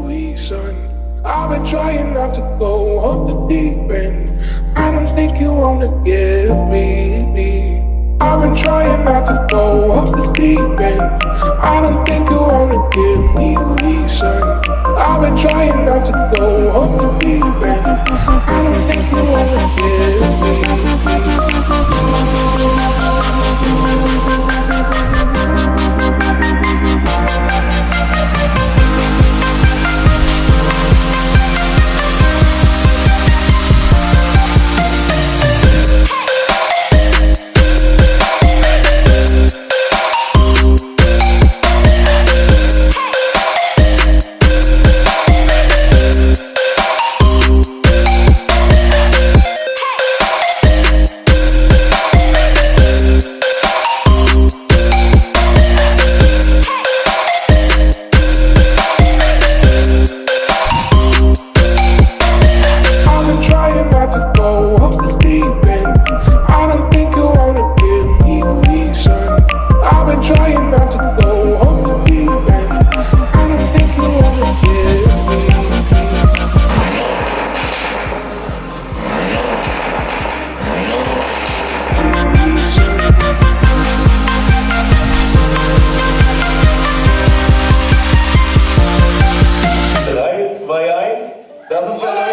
reason. I've been trying not to go off the deep end. I don't think you wanna give me. I've been trying not to go off the deep end. I don't think you wanna give me reason. I've been trying not to go off the deep end. I don't think you wanna give me. Das ist der